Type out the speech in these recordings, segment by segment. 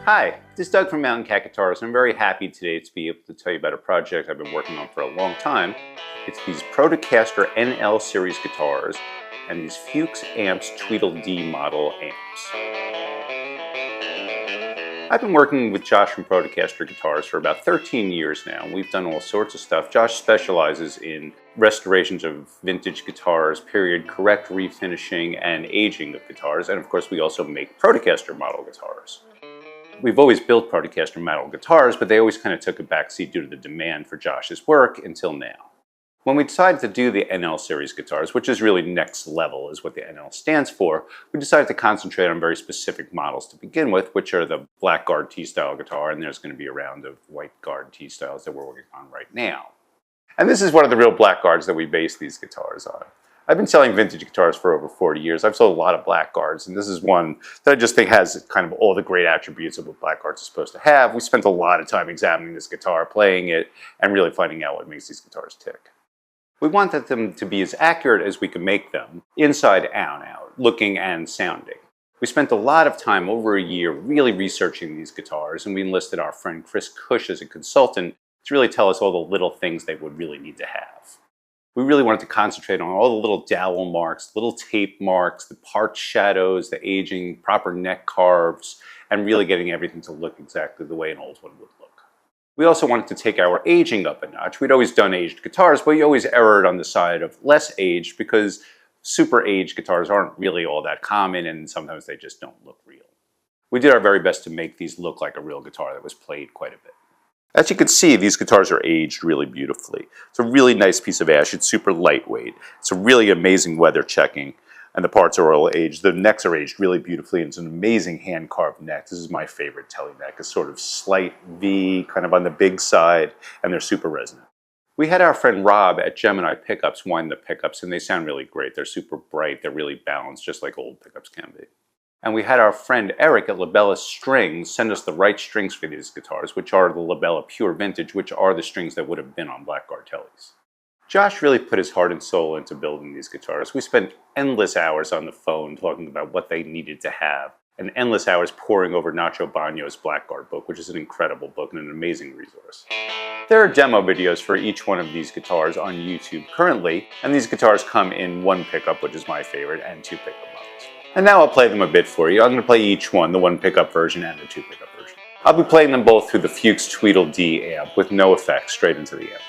Hi, this is Doug from Mountain Cat Guitars, and I'm very happy today to be able to tell you about a project I've been working on for a long time. It's these Protocaster NL series guitars and these Fuchs amps Tweedle D model amps. I've been working with Josh from Protocaster Guitars for about 13 years now. We've done all sorts of stuff. Josh specializes in restorations of vintage guitars, period correct refinishing, and aging of guitars. And of course, we also make Protocaster model guitars. We've always built Protocaster model guitars, but they always kind of took a backseat due to the demand for Josh's work until now. When we decided to do the NL series guitars, which is really next level is what the NL stands for, we decided to concentrate on very specific models to begin with, which are the black guard T-style guitar, and there's going to be a round of white guard T-styles that we're working on right now. And this is one of the real black guards that we base these guitars on. I've been selling vintage guitars for over 40 years. I've sold a lot of black guards, and this is one that I just think has kind of all the great attributes of what black guards are supposed to have. We spent a lot of time examining this guitar, playing it, and really finding out what makes these guitars tick. We wanted them to be as accurate as we could make them, inside and out, looking and sounding. We spent a lot of time, over a year, really researching these guitars, and we enlisted our friend Chris Cush as a consultant to really tell us all the little things they would really need to have. We really wanted to concentrate on all the little dowel marks, little tape marks, the part shadows, the aging, proper neck carves, and really getting everything to look exactly the way an old one would look. We also wanted to take our aging up a notch. We'd always done aged guitars, but we always erred on the side of less aged because super aged guitars aren't really all that common, and sometimes they just don't look real. We did our very best to make these look like a real guitar that was played quite a bit. As you can see, these guitars are aged really beautifully. It's a really nice piece of ash. It's super lightweight. It's a really amazing weather checking, and the parts are all aged. The necks are aged really beautifully, and it's an amazing hand-carved neck. This is my favorite telly neck. It's sort of slight V, kind of on the big side, and they're super resonant. We had our friend Rob at Gemini Pickups wind the pickups, and they sound really great. They're super bright. They're really balanced, just like old pickups can be. And we had our friend Eric at Labella Strings send us the right strings for these guitars, which are the Labella Pure Vintage, which are the strings that would have been on blackguard tellies. Josh really put his heart and soul into building these guitars. We spent endless hours on the phone talking about what they needed to have, and endless hours poring over Nacho Baño's Blackguard book, which is an incredible book and an amazing resource. There are demo videos for each one of these guitars on YouTube currently, and these guitars come in one pickup, which is my favorite, and two pickup models. And now I'll play them a bit for you. I'm going to play each one, the one pickup version and the two pickup version. I'll be playing them both through the Fuchs Tweedle D amp with no effects, straight into the amp.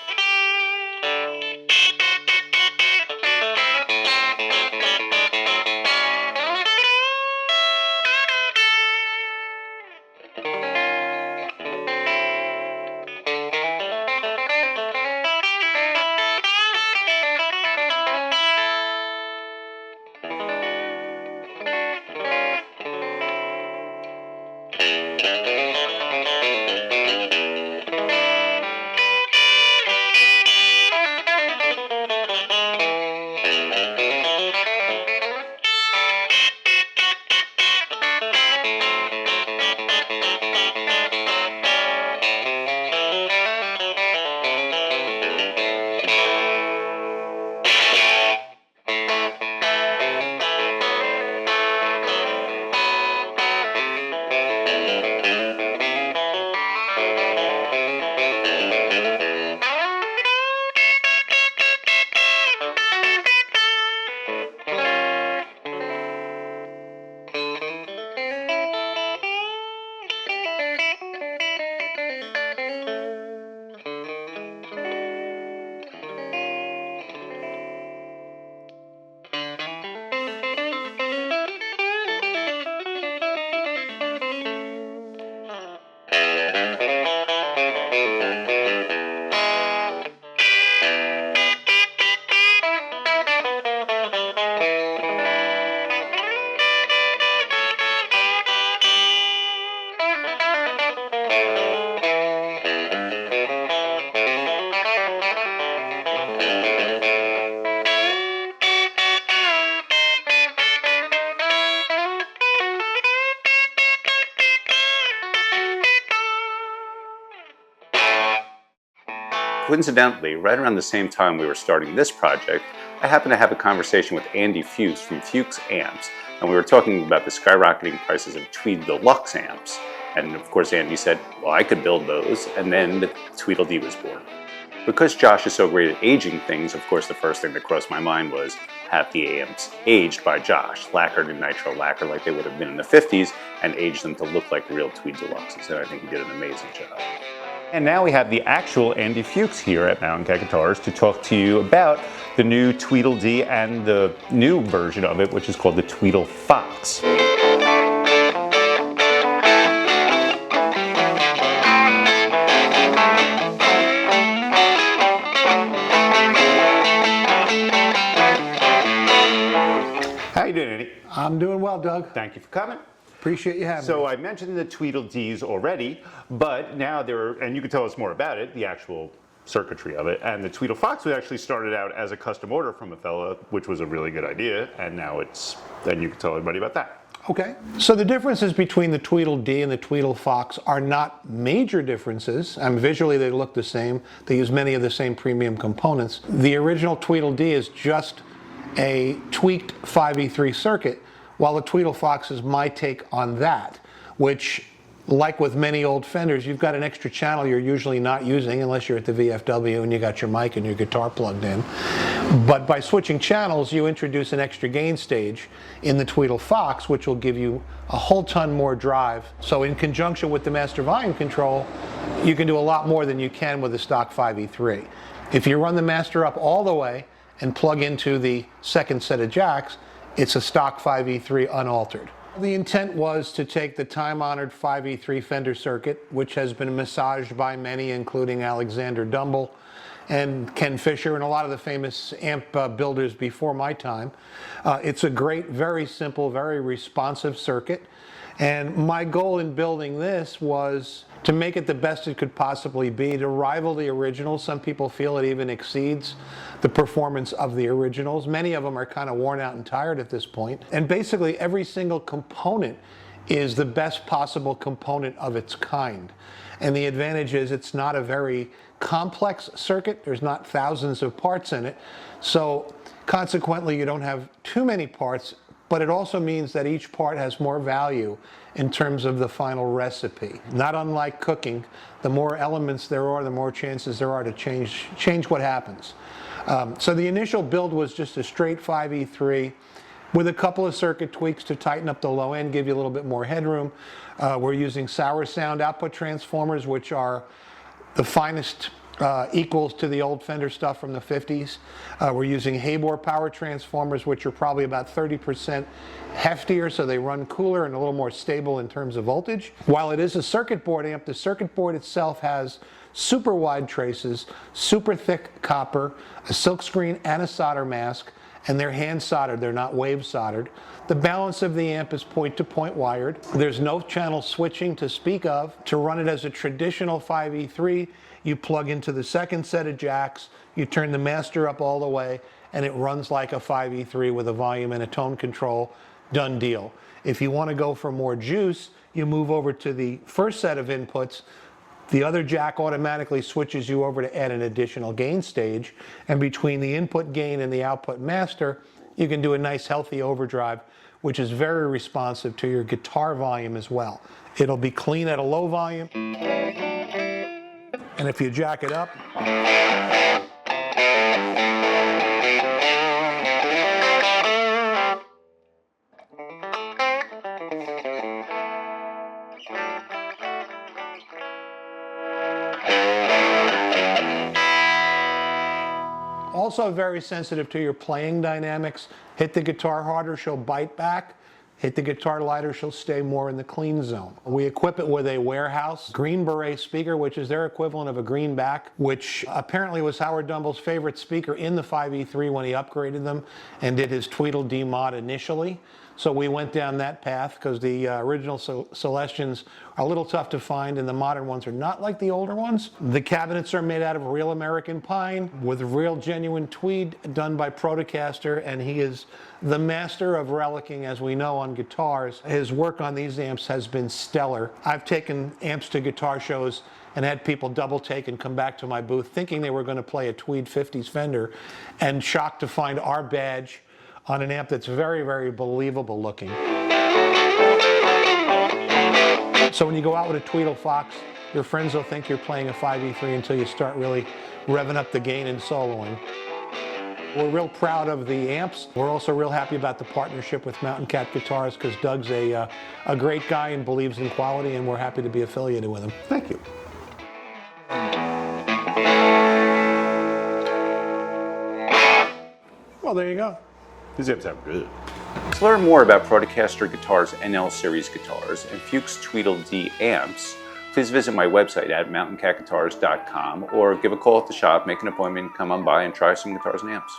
Coincidentally, right around the same time we were starting this project, I happened to have a conversation with Andy Fuchs from Fuchs Amps, and we were talking about the skyrocketing prices of Tweed Deluxe amps. And of course, Andy said, well, I could build those. And then the Tweedledee was born. Because Josh is so great at aging things, of course, the first thing that crossed my mind was have the amps aged by Josh, lacquered in nitro lacquer like they would have been in the 50s, and age them to look like real Tweed Deluxes. And I think he did an amazing job. And now we have the actual Andy Fuchs here at Mountain Cat Guitars to talk to you about the new Tweedledee and the new version of it, which is called the Tweedle Fox. How you doing, Andy? I'm doing well, Doug. Thank you for coming. Appreciate you having me. So I mentioned the Tweedledees already, but now and you can tell us more about it, the actual circuitry of it. And the Tweedle Fox was actually started out as a custom order from a fella, which was a really good idea. And now then you can tell everybody about that. Okay. So the differences between the Tweedledee and the Tweedle Fox are not major differences. Visually they look the same. They use many of the same premium components. The original Tweedledee is just a tweaked 5E3 circuit, while the Tweedle Fox is my take on that, which, like with many old Fenders, you've got an extra channel you're usually not using unless you're at the VFW and you got your mic and your guitar plugged in. But by switching channels, you introduce an extra gain stage in the Tweedle Fox, which will give you a whole ton more drive. So in conjunction with the master volume control, you can do a lot more than you can with the stock 5E3. If you run the master up all the way and plug into the second set of jacks, it's a stock 5E3 unaltered. The intent was to take the time-honored 5E3 Fender circuit, which has been massaged by many, including Alexander Dumble and Ken Fisher and a lot of the famous amp builders before my time. It's a great, very simple, very responsive circuit. And my goal in building this was to make it the best it could possibly be, to rival the originals. Some people feel it even exceeds the performance of the originals. Many of them are kind of worn out and tired at this point. And basically every single component is the best possible component of its kind. And the advantage is it's not a very complex circuit. There's not thousands of parts in it. So consequently, you don't have too many parts, but it also means that each part has more value in terms of the final recipe. Not unlike cooking, the more elements there are, the more chances there are to change what happens. So the initial build was just a straight 5E3 with a couple of circuit tweaks to tighten up the low end, give you a little bit more headroom. We're using Sour Sound output transformers, which are the finest equals to the old Fender stuff from the 50s. We're using Haber power transformers, which are probably about 30% heftier, so they run cooler and a little more stable in terms of voltage. While it is a circuit board amp, the circuit board itself has super wide traces, super thick copper, a silkscreen and a solder mask, and they're hand soldered, they're not wave soldered. The balance of the amp is point-to-point wired. There's no channel switching to speak of. To run it as a traditional 5E3, you plug into the second set of jacks, you turn the master up all the way, and it runs like a 5E3 with a volume and a tone control. Done deal. If you want to go for more juice, you move over to the first set of inputs. The other jack automatically switches you over to add an additional gain stage, and between the input gain and the output master, you can do a nice healthy overdrive, which is very responsive to your guitar volume as well. It'll be clean at a low volume, and if you jack it up, also very sensitive to your playing dynamics. Hit the guitar harder, she'll bite back. Hit the guitar lighter, she'll stay more in the clean zone. We equip it with a Warehouse Green Beret speaker, which is their equivalent of a greenback, which apparently was Howard Dumble's favorite speaker in the 5E3 when he upgraded them and did his Tweedledee mod initially. So we went down that path because the original Celestians are a little tough to find and the modern ones are not like the older ones. The cabinets are made out of real American pine with real genuine tweed done by Protocaster, and he is the master of relicking, as we know, on guitars. His work on these amps has been stellar. I've taken amps to guitar shows and had people double take and come back to my booth thinking they were going to play a Tweed 50s Fender and shocked to find our badge on an amp that's very, very believable looking. So when you go out with a Tweedle Fox, your friends will think you're playing a 5E3 until you start really revving up the gain and soloing. We're real proud of the amps. We're also real happy about the partnership with Mountain Cat Guitars because Doug's a great guy and believes in quality, and we're happy to be affiliated with him. Thank you. Well, there you go. These amps sound good. To learn more about Protocaster Guitars NL Series guitars and Fuchs Tweedle D amps, please visit my website at mountaincatguitars.com or give a call at the shop, make an appointment, come on by and try some guitars and amps.